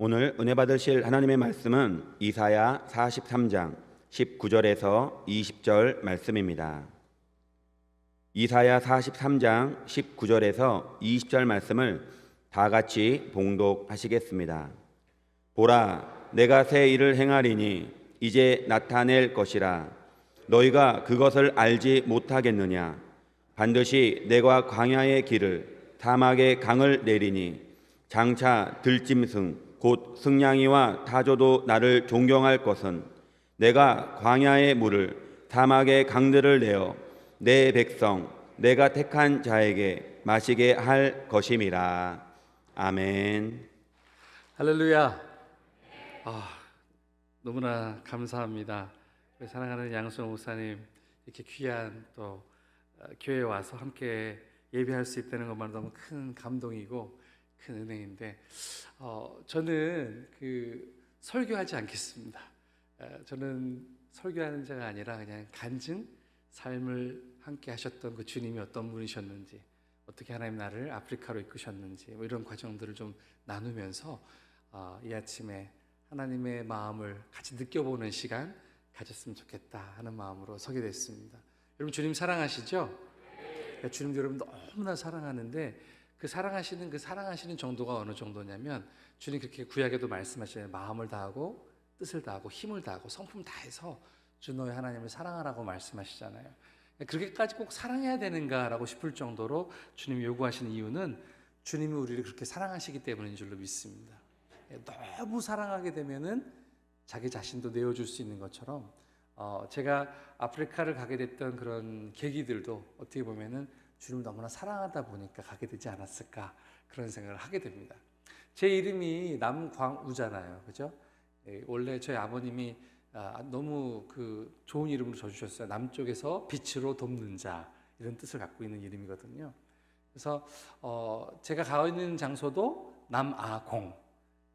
오늘 은혜 받으실 하나님의 말씀은 이사야 43장 19절에서 20절 말씀입니다. 이사야 43장 19절에서 20절 말씀을 다 같이 봉독하시겠습니다. 보라, 내가 새 일을 행하리니 이제 나타낼 것이라. 너희가 그것을 알지 못하겠느냐? 반드시 내가 광야의 길을 사막의 강을 내리니 장차 들짐승 곧 승냥이와 타조도 나를 존경할 것은 내가 광야의 물을 사막의 강들을 내어 내 백성 내가 택한 자에게 마시게 할 것임이라. 아멘. 할렐루야. 너무나 감사합니다. 우리 사랑하는 양수호 목사님 이렇게 귀한 또 교회에 와서 함께 예배할 수 있다는 것만 너무 큰 감동이고 큰 은혜인데, 저는 설교하지 않겠습니다. 저는 설교하는 자가 아니라 그냥 간증 삶을 함께 하셨던 그 주님이 어떤 분이셨는지, 어떻게 하나님 나를 아프리카로 이끄셨는지 뭐 이런 과정들을 좀 나누면서 이 아침에 하나님의 마음을 같이 느껴보는 시간 가졌으면 좋겠다 하는 마음으로 서게 됐습니다. 여러분, 주님 사랑하시죠? 주님도 여러분 너무나 사랑하는데 그 사랑하시는 정도가 어느 정도냐면, 주님 그렇게 구약에도 말씀하시잖아요. 마음을 다하고 뜻을 다하고 힘을 다하고 성품 다해서 주 너의 하나님을 사랑하라고 말씀하시잖아요. 그렇게까지 꼭 사랑해야 되는가라고 싶을 정도로 주님이 요구하시는 이유는 주님이 우리를 그렇게 사랑하시기 때문인 줄로 믿습니다. 너무 사랑하게 되면은 자기 자신도 내어줄 수 있는 것처럼, 제가 아프리카를 가게 됐던 그런 계기들도 어떻게 보면은 주님을 너무나 사랑하다 보니까 가게 되지 않았을까, 그런 생각을 하게 됩니다. 제 이름이 남광우잖아요, 그죠? 원래 저희 아버님이 너무 좋은 이름으로 져주셨어요. 남쪽에서 빛으로 돕는 자, 이런 뜻을 갖고 있는 이름이거든요. 그래서 제가 가 있는 장소도 남아공,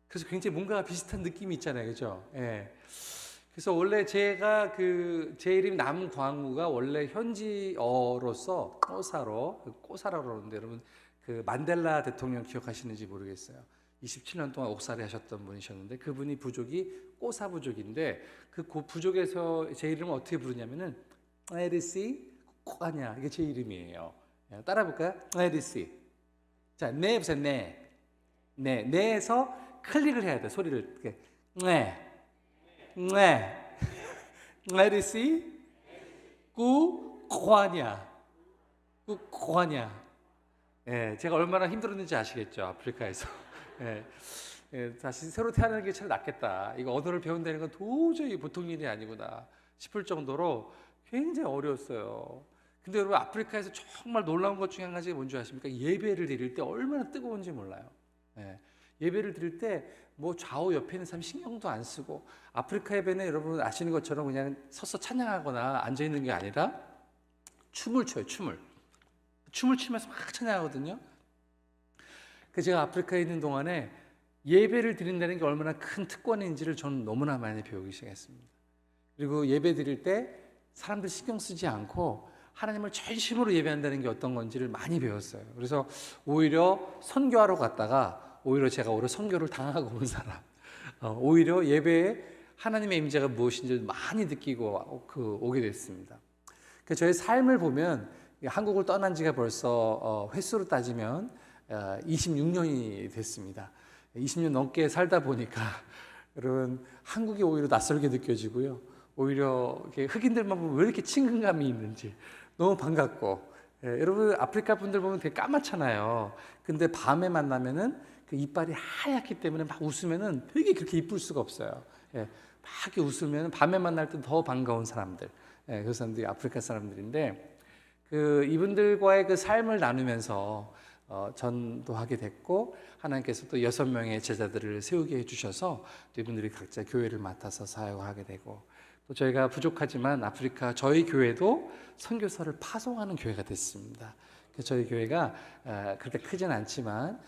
그래서 굉장히 뭔가 비슷한 느낌이 있잖아요, 그죠? 예. 그래서 원래 제가 제 이름 남광우가 원래 현지어로서 꼬사라고 그러는데, 여러분 만델라 대통령 기억하시는지 모르겠어요. 27년 동안 옥살이 하셨던 분이셨는데 그분이 부족이 꼬사 부족인데 그 부족에서 제 이름을 어떻게 부르냐면은 에리씨 꼬아냐, 이게 제 이름이에요. 따라 볼까요? 에리씨. 자, 네 보세요. 네에서 클릭을 해야 돼, 소리를. 네. 에리씨 꼬아냐. 예, 제가 얼마나 힘들었는지 아시겠죠, 아프리카에서. 다시 새로 태어나는 게 제일 낫겠다. 이거 언어를 배운다는 건 도저히 보통 일이 아니구나 싶을 정도로 굉장히 어려웠어요. 근데 여러분, 아프리카에서 정말 놀라운 것 중에 한 가지가 뭔지 아십니까? 예배를 드릴 때 얼마나 뜨거운지 몰라요. 예배를 드릴 때 뭐 좌우 옆에 있는 사람 신경도 안 쓰고, 아프리카 예배는 여러분 아시는 것처럼 그냥 서서 찬양하거나 앉아 있는 게 아니라 춤을 춰요. 춤을 추면서 막 찬양하거든요. 제가 아프리카에 있는 동안에 예배를 드린다는 게 얼마나 큰 특권인지를 저는 너무나 많이 배우기 시작했습니다. 그리고 예배 드릴 때 사람들 신경 쓰지 않고 하나님을 전심으로 예배한다는 게 어떤 건지를 많이 배웠어요. 그래서 오히려 선교하러 갔다가 제가 선교를 당하고 온 사람, 오히려 예배에 하나님의 임재가 무엇인지 많이 느끼고 오게 됐습니다. 저의 삶을 보면 한국을 떠난 지가 벌써 횟수로 따지면 26년이 됐습니다. 20년 넘게 살다 보니까 여러분, 한국이 오히려 낯설게 느껴지고요. 오히려 흑인들만 보면 왜 이렇게 친근감이 있는지 너무 반갑고, 여러분 아프리카 분들 보면 되게 까맣잖아요. 근데 밤에 만나면은 이빨이 하얗기 때문에 막 웃으면은 되게 그렇게 이쁠 수가 없어요. 막 이렇게 웃으면 밤에 만날 때 더 반가운 사람들, 그 사람들이 아프리카 사람들인데, 이분들과의 삶을 나누면서 전도하게 됐고, 하나님께서 또 6명의 제자들을 세우게 해주셔서 또 이분들이 각자 교회를 맡아서 사역하게 되고, 또 저희가 부족하지만 아프리카 저희 교회도 선교사를 파송하는 교회가 됐습니다. 저희 교회가 그렇게 크진 않지만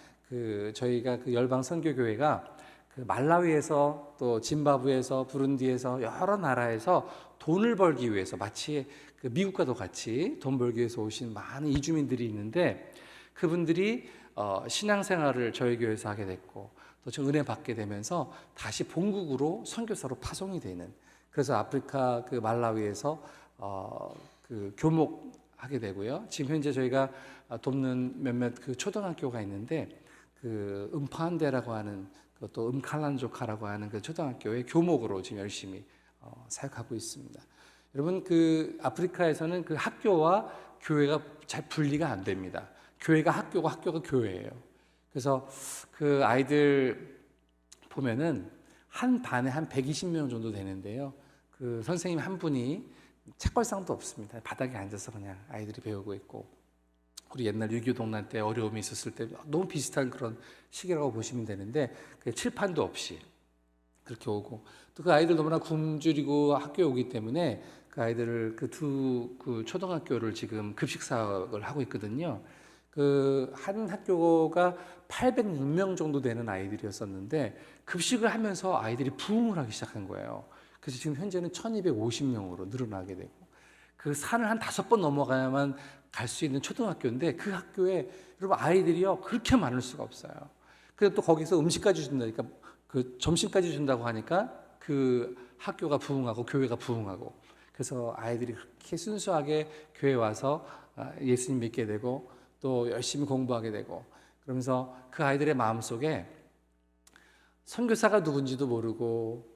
저희가 열방 선교교회가 말라위에서 또 짐바브에서 부룬디에서 여러 나라에서 돈을 벌기 위해서, 마치 미국과도 같이 돈 벌기 위해서 오신 많은 이주민들이 있는데, 그분들이 신앙생활을 저희 교회에서 하게 됐고, 또 좀 은혜 받게 되면서 다시 본국으로 선교사로 파송이 되는, 그래서 아프리카 그 말라위에서 그 교목하게 되고요. 지금 현재 저희가 돕는 몇몇 그 초등학교가 있는데 그 음파한데라고 하는, 또 음칼란조카라고 하는 그 초등학교의 교목으로 지금 열심히 사역하고 있습니다. 여러분, 그 아프리카에서는 그 학교와 교회가 잘 분리가 안 됩니다. 교회가 학교고 학교가 교회예요. 그래서 그 아이들 보면은 한 반에 한 120명 정도 되는데요. 그 선생님 한 분이 책벌상도 없습니다. 바닥에 앉아서 그냥 아이들이 배우고 있고, 우리 옛날 6.25 동란 때 어려움이 있었을 때 너무 비슷한 그런 시기라고 보시면 되는데, 그 칠판도 없이 그렇게 오고, 또 그 아이들 너무나 굶주리고 학교에 오기 때문에 그 아이들을 그 초등학교를 지금 급식 사역을 하고 있거든요. 그 한 학교가 806명 정도 되는 아이들이었었는데 급식을 하면서 아이들이 부흥을 하기 시작한 거예요. 그래서 지금 현재는 1250명으로 늘어나게 되고, 그 산을 한 5번 넘어가야만 갈 수 있는 초등학교인데 그 학교에 여러분 아이들이요 그렇게 많을 수가 없어요. 그래서 또 거기서 음식까지 준다니까, 그 점심까지 준다고 하니까 그 학교가 부흥하고 교회가 부흥하고, 그래서 아이들이 그렇게 순수하게 교회 와서 예수님 믿게 되고 또 열심히 공부하게 되고, 그러면서 그 아이들의 마음속에 선교사가 누군지도 모르고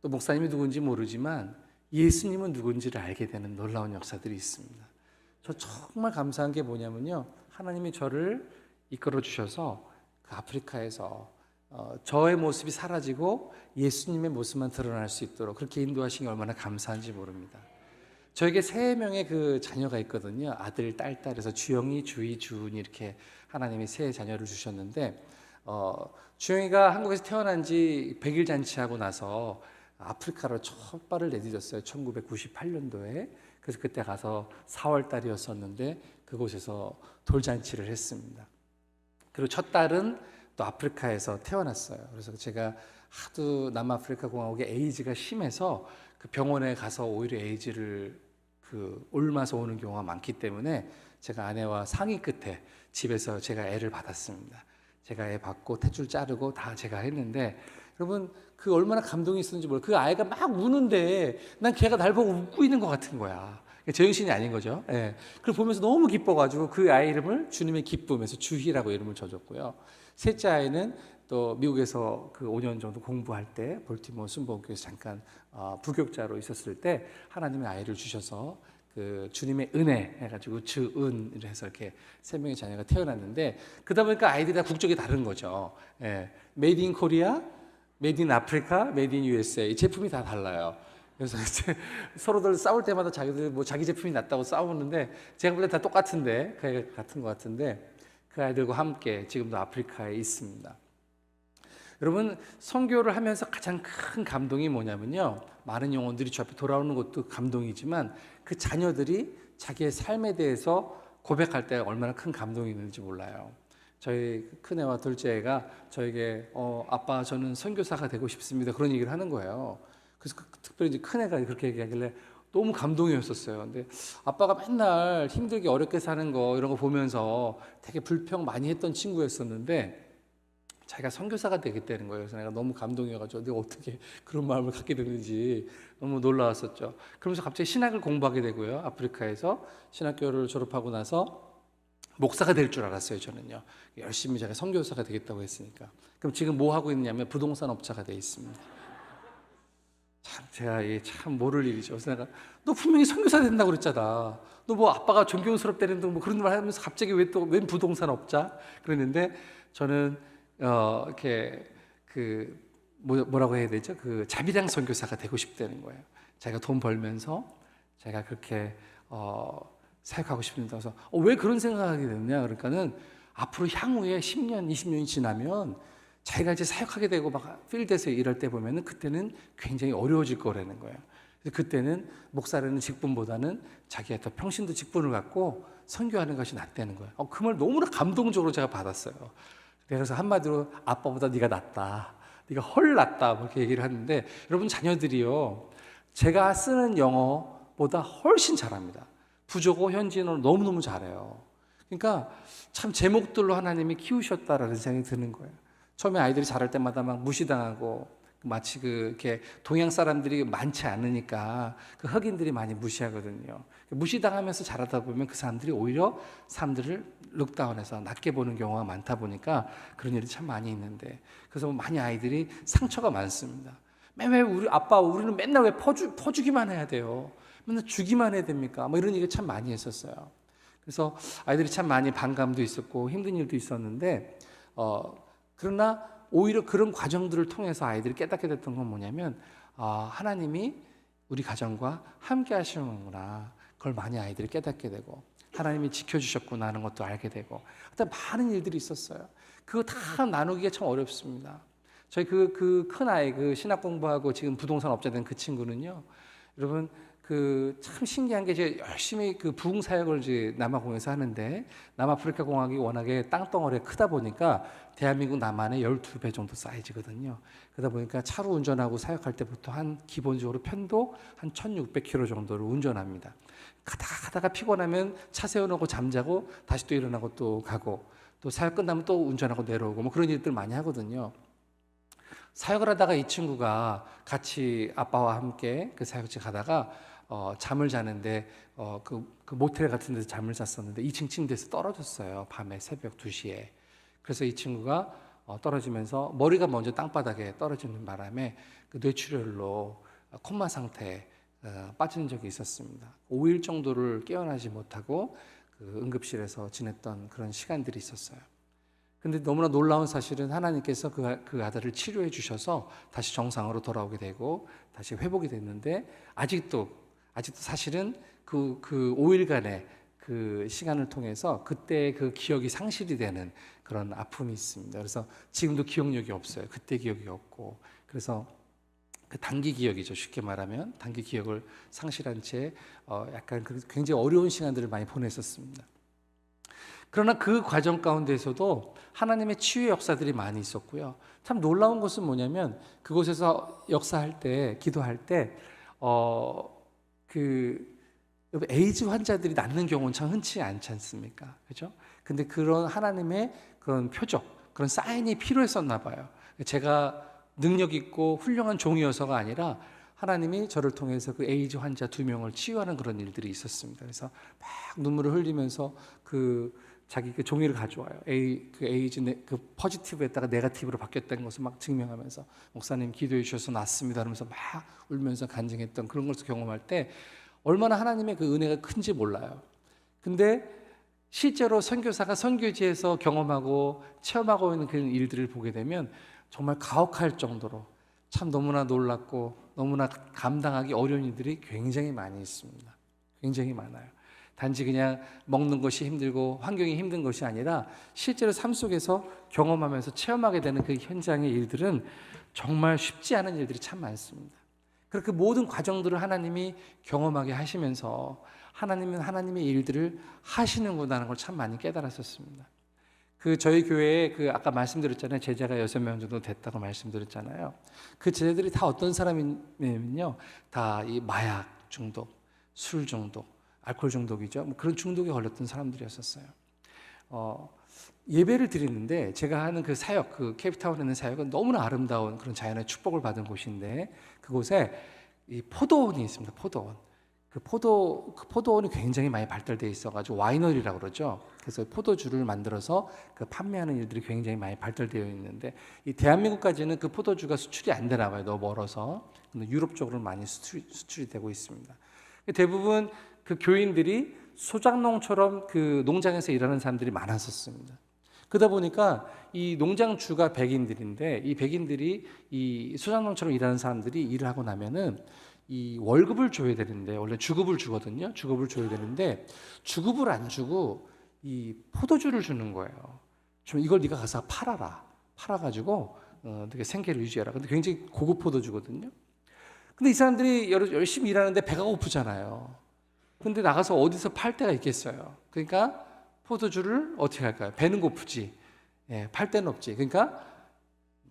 또 목사님이 누군지 모르지만 예수님은 누군지를 알게 되는 놀라운 역사들이 있습니다. 저 정말 감사한 게 뭐냐면요, 하나님이 저를 이끌어 주셔서 그 아프리카에서 저의 모습이 사라지고 예수님의 모습만 드러날 수 있도록 그렇게 인도하신 게 얼마나 감사한지 모릅니다. 저에게 3명의 그 자녀가 있거든요. 아들, 딸, 딸에서 주영이, 주희, 주은이 이렇게 하나님이 3 자녀를 주셨는데, 주영이가 한국에서 태어난 지 100일 잔치하고 나서 아프리카로 첫 발을 내디뎠어요. 1998년도에. 그래서 그때 가서 4월 달이었었는데 그곳에서 돌잔치를 했습니다. 그리고 첫 딸은 또 아프리카에서 태어났어요. 그래서 제가 하도 남아프리카 공화국에 에이즈가 심해서 그 병원에 가서 오히려 에이즈를 옮아서 오는 경우가 많기 때문에 제가 아내와 상의 끝에 집에서 제가 애를 받았습니다. 제가 애 받고 탯줄 자르고 다 제가 했는데, 여러분 그 얼마나 감동이 있었는지 몰라요. 그 아이가 막 우는데 난 걔가 날 보고 웃고 있는 것 같은 거야. 제정신이 아닌 거죠. 예. 그걸 보면서 너무 기뻐가지고 그 아이 이름을 주님의 기쁨에서 주희라고 이름을 줘줬고요. 셋째 아이는 또 미국에서 그 5년 정도 공부할 때 볼티모어 순복음교회에서 잠깐 부교육자로 있었을 때 하나님의 아이를 주셔서 그 주님의 은혜 해가지고 주은을 해서 이렇게 3명의 자녀가 태어났는데, 그러다 보니까 아이들이 다 국적이 다른 거죠. 예. 메이드 인 코리아, 메이드 인 아프리카, 메이드 인 USA, 이 제품이 다 달라요. 그래서 이제 서로들 싸울 때마다 자기들 뭐 자기 제품이 낫다고 싸우는데, 제가 볼 때 다 똑같은데, 그 아이가 같은 것 같은데 그 아이들과 함께 지금도 아프리카에 있습니다. 여러분, 선교를 하면서 가장 큰 감동이 뭐냐면요, 많은 영혼들이 주 앞에 돌아오는 것도 감동이지만 그 자녀들이 자기의 삶에 대해서 고백할 때 얼마나 큰 감동이 있는지 몰라요. 저희 큰애와 둘째애가 저에게 아빠 저는 선교사가 되고 싶습니다, 그런 얘기를 하는 거예요. 그래서 특별히 이제 큰애가 그렇게 얘기하길래 너무 감동이었었어요. 근데 아빠가 맨날 힘들게 어렵게 사는 거 이런 거 보면서 되게 불평 많이 했던 친구였었는데 자기가 선교사가 되겠다는 거예요. 그래서 내가 너무 감동이어가지고 내가 어떻게 그런 마음을 갖게 됐는지 너무 놀라웠었죠. 그러면서 갑자기 신학을 공부하게 되고요. 아프리카에서 신학교를 졸업하고 나서 목사가 될 줄 알았어요. 저는요. 열심히 제가 선교사가 되겠다고 했으니까. 그럼 지금 뭐 하고 있냐면 부동산 업자가 돼 있습니다. 참 제가 이게 참 모를 일이죠. 그래서 내가 너 분명히 선교사 된다고 그랬잖아. 너 뭐 아빠가 존경스럽다는 둥 뭐 그런 말 하면서 갑자기 웬 부동산 업자? 그랬는데 저는 이렇게 뭐라고 해야 되죠? 그 자비량 선교사가 되고 싶다는 거예요. 자기가 돈 벌면서 제가 그렇게 사역하고 싶은데, 그래서 왜 그런 생각하게 됐냐? 그러니까는 앞으로 향후에 10년, 20년이 지나면 자기가 이제 사역하게 되고 막 필드에서 일할 때 보면은 그때는 굉장히 어려워질 거라는 거예요. 그래서 그때는 목사라는 직분보다는 자기가 더 평신도 직분을 갖고 선교하는 것이 낫다는 거예요. 그 말 너무나 감동적으로 제가 받았어요. 그래서 한마디로 아빠보다 네가 낫다, 네가 헐 낫다 그렇게 얘기를 하는데, 여러분 자녀들이요 제가 쓰는 영어보다 훨씬 잘합니다. 부족어, 현지인어를 너무너무 잘해요. 그러니까 참 제목들로 하나님이 키우셨다라는 생각이 드는 거예요. 처음에 아이들이 자랄 때마다 막 무시당하고 마치 이렇게 동양 사람들이 많지 않으니까 그 흑인들이 많이 무시하거든요. 무시당하면서 자라다 보면 그 사람들이 오히려 사람들을 룩다운해서 낮게 보는 경우가 많다 보니까 그런 일이 참 많이 있는데, 그래서 많이 아이들이 상처가 많습니다. 왜 우리 아빠 우리는 맨날 왜 퍼주기만 해야 돼요? 맨날 주기만 해야 됩니까? 뭐 이런 얘기 참 많이 했었어요. 그래서 아이들이 참 많이 반감도 있었고 힘든 일도 있었는데, 그러나 오히려 그런 과정들을 통해서 아이들이 깨닫게 됐던 건 뭐냐면, 하나님이 우리 가정과 함께 하시는구나, 그걸 많이 아이들이 깨닫게 되고 하나님이 지켜주셨구나 하는 것도 알게 되고, 하여튼 많은 일들이 있었어요. 그거 다 나누기가 참 어렵습니다. 저희 그 큰 아이, 그 신학 공부하고 지금 부동산 업자 된 그 친구는요, 여러분 참 신기한 게, 이제 열심히 부흥 사역을 이제 남아공에서 하는데, 남아프리카 공항이 워낙에 땅덩어리가 크다 보니까 대한민국 남한의 12배 정도 사이즈거든요. 그러다 보니까 차로 운전하고 사역할 때부터 한 기본적으로 편도 한 1600km 정도를 운전합니다. 가다가 피곤하면 차 세워놓고 잠자고 다시 또 일어나고 또 가고, 또 사역 끝나면 또 운전하고 내려오고, 뭐 그런 일들 많이 하거든요. 사역을 하다가 이 친구가 같이 아빠와 함께 그 사역지 가다가 잠을 자는데 그 모텔 같은 데서 잠을 잤었는데 2층 침대에서 떨어졌어요. 밤에 새벽 2시에. 그래서 이 친구가 떨어지면서 머리가 먼저 땅바닥에 떨어지는 바람에 그 뇌출혈로 코마 상태에 빠진 적이 있었습니다. 5일 정도를 깨어나지 못하고 그 응급실에서 지냈던 그런 시간들이 있었어요. 근데 너무나 놀라운 사실은 하나님께서 그 아들을 치료해 주셔서 다시 정상으로 돌아오게 되고 다시 회복이 됐는데, 아직도 사실은 그 5일간의 그 시간을 통해서 그때 그 기억이 상실이 되는 그런 아픔이 있습니다. 그래서 지금도 기억력이 없어요. 그때 기억이 없고, 그래서 그 단기 기억이죠. 쉽게 말하면 단기 기억을 상실한 채 약간 굉장히 어려운 시간들을 많이 보냈었습니다. 그러나 그 과정 가운데서도 하나님의 치유의 역사들이 많이 있었고요. 참 놀라운 것은 뭐냐면, 그곳에서 역사할 때, 기도할 때, 에이즈 환자들이 낫는 경우는 참 흔치 않지 않습니까? 그죠? 근데 그런 하나님의 그런 표적, 그런 사인이 필요했었나 봐요. 제가 능력 있고 훌륭한 종이어서가 아니라 하나님이 저를 통해서 그 에이즈 환자 2명을 치유하는 그런 일들이 있었습니다. 그래서 막 눈물을 흘리면서 자기 그 종이를 가져와요. 에이즈 포지티브였다가 네거티브로 바뀌었다는 것을 막 증명하면서, 목사님 기도해 주셔서 낫습니다 하면서 막 울면서 간증했던 그런 것을 경험할 때 얼마나 하나님의 그 은혜가 큰지 몰라요. 근데 실제로 선교사가 선교지에서 경험하고 체험하고 있는 그런 일들을 보게 되면 정말 가혹할 정도로 참 너무나 놀랍고 너무나 감당하기 어려운 일들이 굉장히 많이 있습니다. 굉장히 많아요. 단지 그냥 먹는 것이 힘들고 환경이 힘든 것이 아니라 실제로 삶 속에서 경험하면서 체험하게 되는 그 현장의 일들은 정말 쉽지 않은 일들이 참 많습니다. 그렇게 모든 과정들을 하나님이 경험하게 하시면서 하나님은 하나님의 일들을 하시는구나라는 걸 참 많이 깨달았었습니다. 저희 교회에 아까 말씀드렸잖아요. 제자가 6명 정도 됐다고 말씀드렸잖아요. 그 제자들이 다 어떤 사람이냐면요, 다 이 마약 중독, 술 중독, 알코올 중독이죠. 뭐 그런 중독에 걸렸던 사람들이었었어요. 예배를 드리는데, 제가 하는 그 사역, 케이프타운에 있는 사역은 너무나 아름다운 그런 자연의 축복을 받은 곳인데, 그곳에 이 포도원이 있습니다. 포도원. 그 포도원이 굉장히 많이 발달되어 있어가지고 와이너리라고 그러죠. 그래서 포도주를 만들어서 판매하는 일들이 굉장히 많이 발달되어 있는데, 이 대한민국까지는 그 포도주가 수출이 안 되나 봐요. 너무 멀어서. 근데 유럽 쪽으로 많이 수출이 되고 있습니다. 대부분 그 교인들이 소작농처럼 그 농장에서 일하는 사람들이 많았었습니다. 그러다 보니까 이 농장주가 백인들인데, 이 백인들이 이 소작농처럼 일하는 사람들이 일을 하고 나면은 이 월급을 줘야 되는데, 원래 주급을 주거든요. 주급을 줘야 되는데 주급을 안 주고 이 포도주를 주는 거예요. 좀 이걸 네가 가서 팔아가지고 되게 생계를 유지해라. 근데 굉장히 고급 포도주거든요. 근데 이 사람들이 열심히 일하는데 배가 고프잖아요. 근데 나가서 어디서 팔 데가 있겠어요. 그러니까 포도주를 어떻게 할까요? 배는 고프지, 팔 데는 없지. 그러니까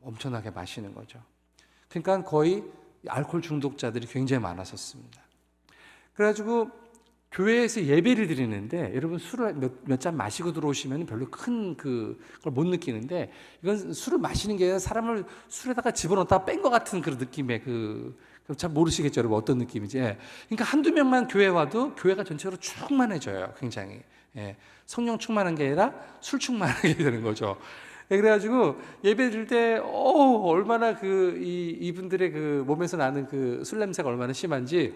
엄청나게 마시는 거죠. 그러니까 거의 알코올 중독자들이 굉장히 많았었습니다. 그래가지고 교회에서 예배를 드리는데 여러분 술을 몇 잔 마시고 들어오시면 별로 큰 그걸 못 느끼는데 이건 술을 마시는 게 아니라 사람을 술에다가 집어넣다 뺀 것 같은 그런 느낌의 잘 모르시겠죠, 여러분 어떤 느낌인지. 예. 그러니까 한두 명만 교회 와도 교회가 전체로 충만해져요, 굉장히. 예. 성령 충만한 게 아니라 술 충만하게 되는 거죠. 예, 그래가지고 예배 드릴 때 얼마나 이분들의 그 몸에서 나는 그 술 냄새가 얼마나 심한지.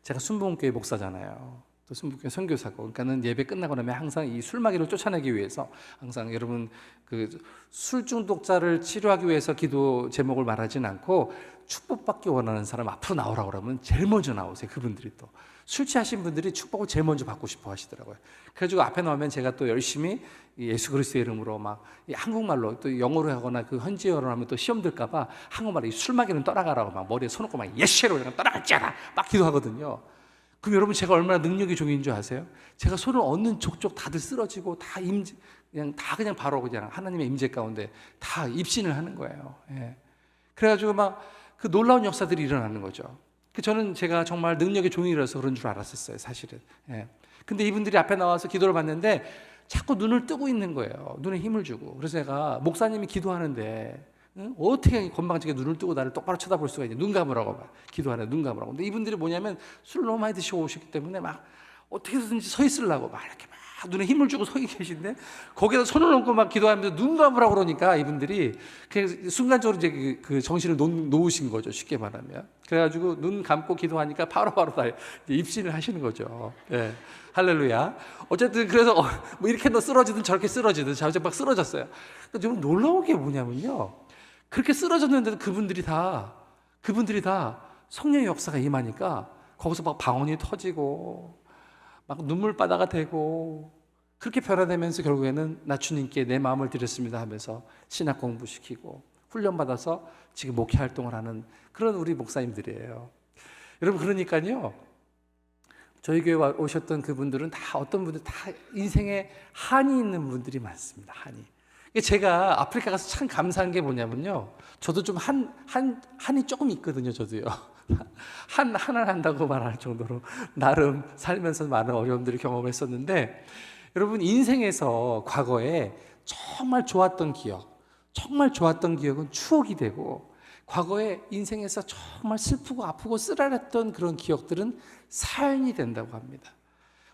제가 순복음교회 목사잖아요. 또 순복음교회 선교사고, 그러니까는 예배 끝나고 나면 항상 이 술마귀를 쫓아내기 위해서 항상 여러분 그 술 중독자를 치료하기 위해서 기도 제목을 말하진 않고 축복받기 원하는 사람 앞으로 나오라고 그러면 제일 먼저 나오세요. 그분들이 또 술 취하신 분들이 축복을 제일 먼저 받고 싶어 하시더라고요. 그래가지고 앞에 나오면 제가 또 열심히 예수 그리스도의 이름으로 막 한국말로 또 영어로 하거나 그 현지어로 하면 또 시험 들까봐 한국말로 이 술마귀는 떠나가라고 막 머리에 손 놓고 막 예시로 그냥 떠나가지않아 막 기도하거든요. 그럼 여러분 제가 얼마나 능력이 종인 줄 아세요? 제가 손을 얹는 족족 다들 쓰러지고 다 그냥 바로 그냥 하나님의 임재 가운데 다 입신을 하는 거예요. 예. 그래가지고 막 그 놀라운 역사들이 일어나는 거죠. 저는 제가 정말 능력의 종이라서 그런 줄 알았었어요, 사실은. 예. 근데 이분들이 앞에 나와서 기도를 받는데 자꾸 눈을 뜨고 있는 거예요. 눈에 힘을 주고. 그래서 제가 목사님이 기도하는데 어떻게 건방지게 눈을 뜨고 나를 똑바로 쳐다볼 수가 있냐. 눈 감으라고 막 기도하네, 눈 감으라고. 근데 이분들이 뭐냐면 술을 너무 많이 드시고 오셨기 때문에 막 어떻게든지 서 있으려고 막 이렇게 막 눈에 힘을 주고 서 계신데 거기다 손을 얹고 막 기도하면서 눈 감으라고 그러니까 이분들이 순간적으로 이제 그 정신을 놓으신 거죠, 쉽게 말하면. 그래가지고 눈 감고 기도하니까 바로바로 다 입신을 하시는 거죠. 예. 할렐루야. 어쨌든 그래서 뭐 이렇게 쓰러지든 저렇게 쓰러지든 자주 막 쓰러졌어요. 좀 놀라운 게 뭐냐면요, 그렇게 쓰러졌는데도 그분들이 다 성령의 역사가 임하니까 거기서 막 방언이 터지고 막 눈물바다가 되고 그렇게 변화되면서 결국에는 나 주님께 내 마음을 드렸습니다 하면서 신학 공부시키고 훈련받아서 지금 목회 활동을 하는 그런 우리 목사님들이에요. 여러분, 그러니까요, 저희 교회 오셨던 그분들은 다 어떤 분들 다 인생에 한이 있는 분들이 많습니다. 한이. 제가 아프리카 가서 참 감사한 게 뭐냐면요, 저도 좀 한이 조금 있거든요. 저도요. 하나 한다고 말할 정도로 나름 살면서 많은 어려움들을 경험했었는데, 여러분 인생에서 과거에 정말 좋았던 기억은 추억이 되고, 과거에 인생에서 정말 슬프고 아프고 쓰라렸던 그런 기억들은 사연이 된다고 합니다.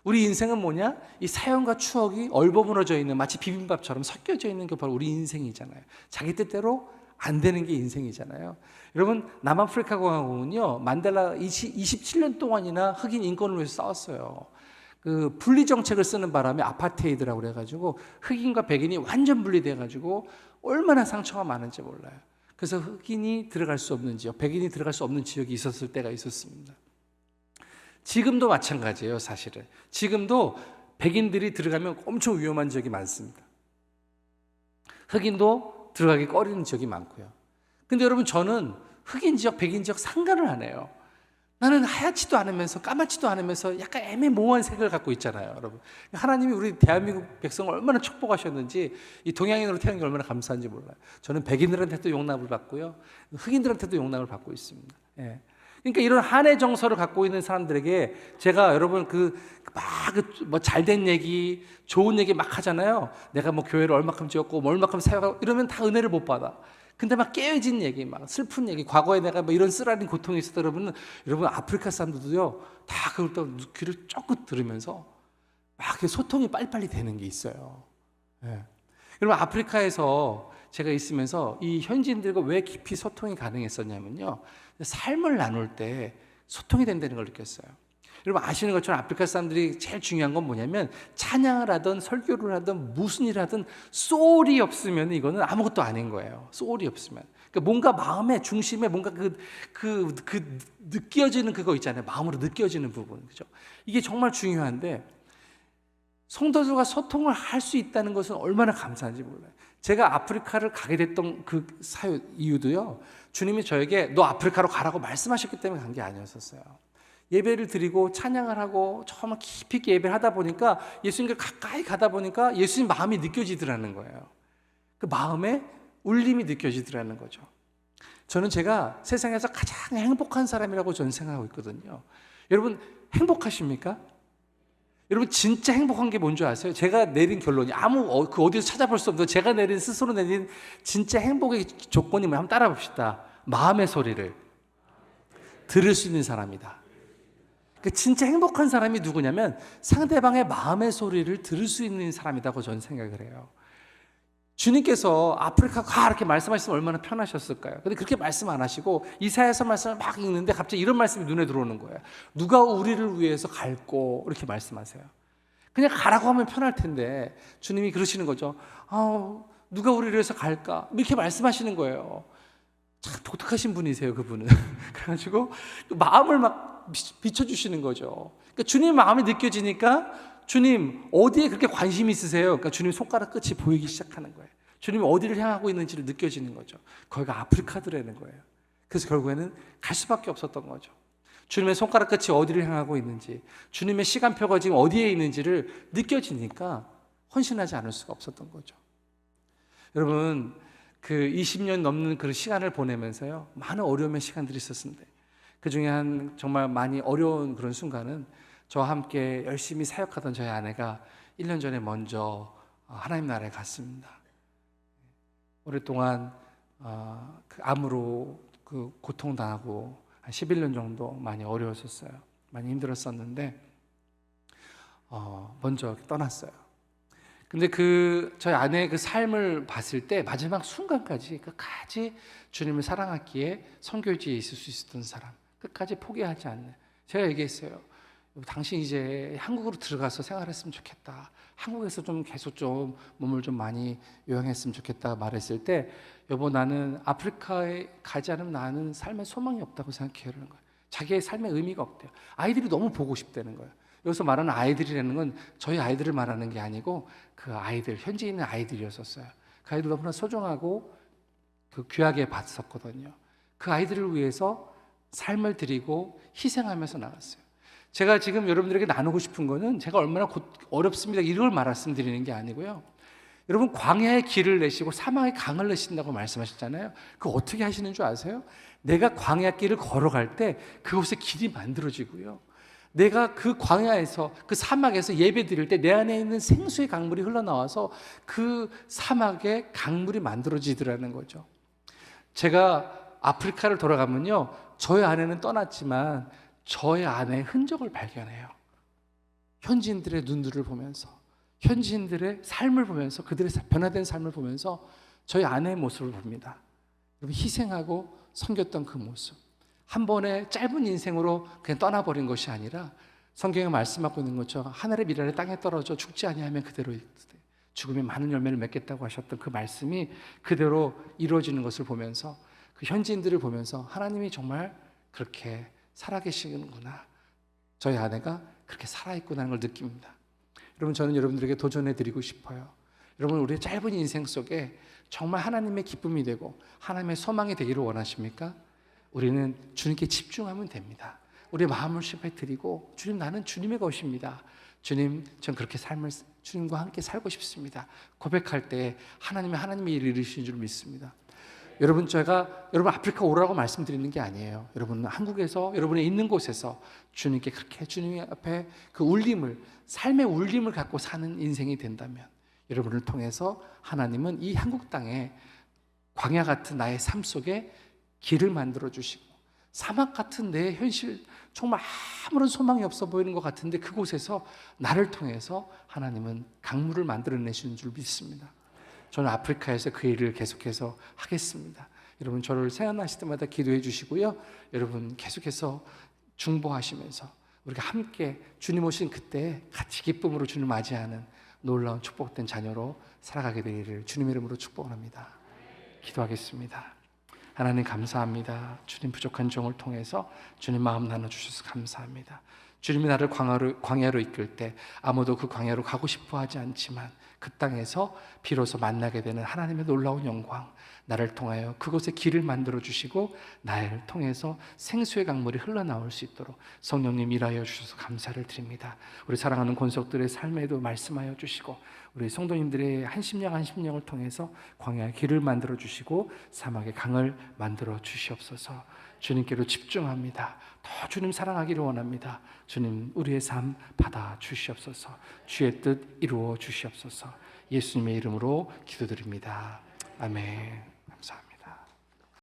우리 인생은 뭐냐? 이 사연과 추억이 얼버무려져 있는, 마치 비빔밥처럼 섞여져 있는 게 바로 우리 인생이잖아요. 자기 뜻대로 안 되는 게 인생이잖아요. 여러분, 남아프리카 공화국은요, 만델라 27년 동안이나 흑인 인권을 위해서 싸웠어요. 그 분리 정책을 쓰는 바람에 아파테이드라고 그래가지고 흑인과 백인이 완전 분리돼가지고 얼마나 상처가 많은지 몰라요. 그래서 흑인이 들어갈 수 없는 지역, 백인이 들어갈 수 없는 지역이 있었을 때가 있었습니다. 지금도 마찬가지예요, 사실은. 지금도 백인들이 들어가면 엄청 위험한 지역이 많습니다. 흑인도 들어가기 꺼리는 지역이 많고요. 근데 여러분, 저는 흑인 지역, 백인 지역 상관을 안 해요. 나는 하얗지도 않으면서 까맣지도 않으면서 약간 애매모호한 색을 갖고 있잖아요, 여러분. 하나님이 우리 대한민국 백성을 얼마나 축복하셨는지, 이 동양인으로 태어난 게 얼마나 감사한지 몰라요. 저는 백인들한테도 용납을 받고요, 흑인들한테도 용납을 받고 있습니다. 예. 그러니까 이런 한의 정서를 갖고 있는 사람들에게 제가 여러분 뭐 잘된 얘기, 좋은 얘기 막 하잖아요. 내가 뭐 교회를 얼마큼 지었고 뭐 얼마큼 사역하고 이러면 다 은혜를 못 받아. 근데 막 깨어진 얘기, 막 슬픈 얘기, 과거에 내가 뭐 이런 쓰라린 고통이 있었다 그러면, 여러분 아프리카 사람들도요 다 그걸 또 귀를 쫑긋 들으면서 막 소통이 빨리빨리 되는 게 있어요. 예. 여러분, 아프리카에서 제가 있으면서 이 현지인들과 왜 깊이 소통이 가능했었냐면요, 삶을 나눌 때 소통이 된다는 걸 느꼈어요. 여러분 아시는 것처럼 아프리카 사람들이 제일 중요한 건 뭐냐면, 찬양을 하든 설교를 하든 무슨 일을 하든 소울이 없으면 이거는 아무것도 아닌 거예요. 소울이 없으면. 그러니까 뭔가 마음의 중심에 뭔가 그 느껴지는 그거 있잖아요. 마음으로 느껴지는 부분. 그죠? 이게 정말 중요한데, 성도들과 소통을 할 수 있다는 것은 얼마나 감사한지 몰라요. 제가 아프리카를 가게 됐던 그 이유도요, 주님이 저에게 너 아프리카로 가라고 말씀하셨기 때문에 간 게 아니었었어요. 예배를 드리고 찬양을 하고 정말 깊이 있게 예배를 하다 보니까, 예수님께 가까이 가다 보니까 예수님 마음이 느껴지더라는 거예요. 그 마음에 울림이 느껴지더라는 거죠. 저는 제가 세상에서 가장 행복한 사람이라고 저는 생각하고 있거든요. 여러분 행복하십니까? 여러분 진짜 행복한 게 뭔지 아세요? 제가 내린 결론이 그 어디서 찾아볼 수 없는 제가 스스로 내린 진짜 행복의 조건이 뭐냐 한번 따라 봅시다. 마음의 소리를 들을 수 있는 사람이다. 그러니까 진짜 행복한 사람이 누구냐면 상대방의 마음의 소리를 들을 수 있는 사람이라고 저는 생각을 해요. 주님께서 아프리카 가 이렇게 말씀하시면 얼마나 편하셨을까요? 근데 그렇게 말씀 안 하시고 이사야서 말씀을 막 읽는데 갑자기 이런 말씀이 눈에 들어오는 거예요. 누가 우리를 위해서 갈고 이렇게 말씀하세요. 그냥 가라고 하면 편할 텐데 주님이 그러시는 거죠. 누가 우리를 위해서 갈까? 이렇게 말씀하시는 거예요. 참 독특하신 분이세요, 그분은. 그래가지고 마음을 막 비춰주시는 거죠. 그러니까 주님 마음이 느껴지니까 주님 어디에 그렇게 관심이 있으세요? 그러니까 주님 손가락 끝이 보이기 시작하는 거예요. 주님이 어디를 향하고 있는지를 느껴지는 거죠. 거기가 아프리카더라는 거예요. 그래서 결국에는 갈 수밖에 없었던 거죠. 주님의 손가락 끝이 어디를 향하고 있는지, 주님의 시간표가 지금 어디에 있는지를 느껴지니까 헌신하지 않을 수가 없었던 거죠. 여러분, 그 20년 넘는 그 시간을 보내면서요, 많은 어려움의 시간들이 있었는데 그 중에 한 정말 많이 어려운 그런 순간은 저와 함께 열심히 사역하던 저희 아내가 1년 전에 먼저 하나님 나라에 갔습니다. 오랫동안 그 암으로 그 고통당하고 한 11년 정도 많이 어려웠었어요. 많이 힘들었었는데 먼저 떠났어요. 근데 저희 아내의 그 삶을 봤을 때 마지막 순간까지 끝까지 주님을 사랑하기에 선교지에 있을 수 있었던 사람, 끝까지 포기하지 않는. 제가 얘기했어요. 당신 이제 한국으로 들어가서 생활했으면 좋겠다. 한국에서 좀 계속 좀 몸을 좀 많이 요양했으면 좋겠다 말했을 때, 여보 나는 아프리카에 가지 않으면 나는 삶에 소망이 없다고 생각해요. 그러는 거예요. 자기의 삶에 의미가 없대요. 아이들이 너무 보고 싶다는 거예요. 여기서 말하는 아이들이라는 건 저희 아이들을 말하는 게 아니고 그 아이들, 현지에 있는 아이들이었었어요. 그 아이들 너무나 소중하고 그 귀하게 봤었거든요. 그 아이들을 위해서 삶을 드리고 희생하면서 나갔어요. 제가 지금 여러분들에게 나누고 싶은 거는 제가 얼마나 어렵습니다 이걸 말씀드리는 게 아니고요. 여러분 광야의 길을 내시고 사막의 강을 내신다고 말씀하셨잖아요. 그거 어떻게 하시는 줄 아세요? 내가 광야 길을 걸어갈 때 그곳에 길이 만들어지고요. 내가 그 광야에서 그 사막에서 예배 드릴 때 내 안에 있는 생수의 강물이 흘러나와서 그 사막에 강물이 만들어지더라는 거죠. 제가 아프리카를 돌아가면요, 저의 아내는 떠났지만 저의 아내의 흔적을 발견해요. 현지인들의 눈들을 보면서, 현지인들의 삶을 보면서, 그들의 변화된 삶을 보면서 저희 아내의 모습을 봅니다. 여러분, 희생하고 섬겼던 그 모습, 한 번의 짧은 인생으로 그냥 떠나버린 것이 아니라 성경에 말씀하고 있는 것처럼 하늘의 미랄이 땅에 떨어져 죽지 아니하면 그대로 죽으면 많은 열매를 맺겠다고 하셨던 그 말씀이 그대로 이루어지는 것을 보면서, 그 현지인들을 보면서 하나님이 정말 그렇게 살아계시는구나, 저희 아내가 그렇게 살아있구나 하는 걸 느낍니다. 여러분, 저는 여러분들에게 도전해 드리고 싶어요. 여러분, 우리의 짧은 인생 속에 정말 하나님의 기쁨이 되고 하나님의 소망이 되기를 원하십니까? 우리는 주님께 집중하면 됩니다. 우리의 마음을 십에 드리고, 주님 나는 주님의 것입니다, 주님 전 그렇게 삶을 주님과 함께 살고 싶습니다 고백할 때 하나님의 일을 이루시는 줄 믿습니다. 여러분, 제가 여러분 아프리카 오라고 말씀드리는 게 아니에요. 여러분은 한국에서 여러분이 있는 곳에서 주님께 그렇게 주님 앞에 그 울림을, 삶의 울림을 갖고 사는 인생이 된다면 여러분을 통해서 하나님은 이 한국 땅에 광야 같은 나의 삶 속에 길을 만들어 주시고, 사막 같은 내 현실, 정말 아무런 소망이 없어 보이는 것 같은데 그곳에서 나를 통해서 하나님은 강물을 만들어내시는 줄 믿습니다. 저는 아프리카에서 그 일을 계속해서 하겠습니다. 여러분, 저를 생각나실 때마다 기도해 주시고요. 여러분, 계속해서 중보하시면서 우리가 함께 주님 오신 그때 같이 기쁨으로 주님 맞이하는 놀라운 축복된 자녀로 살아가게 되기를 주님의 이름으로 축복합니다. 기도하겠습니다. 하나님 감사합니다. 주님 부족한 종을 통해서 주님 마음 나눠주셔서 감사합니다. 주님이 나를 광야로 이끌 때 아무도 그 광야로 가고 싶어 하지 않지만 그 땅에서 비로소 만나게 되는 하나님의 놀라운 영광, 나를 통하여 그곳에 길을 만들어 주시고 나를 통해서 생수의 강물이 흘러나올 수 있도록 성령님 일하여 주셔서 감사를 드립니다. 우리 사랑하는 권속들의 삶에도 말씀하여 주시고 우리 성도님들의 한 심령을 통해서 광야의 길을 만들어 주시고 사막의 강을 만들어 주시옵소서. 주님께로 집중합니다. 더 주님 사랑하기를 원합니다. 주님 우리의 삶 받아 주시옵소서. 주의 뜻 이루어 주시옵소서. 예수님의 이름으로 기도드립니다. 아멘.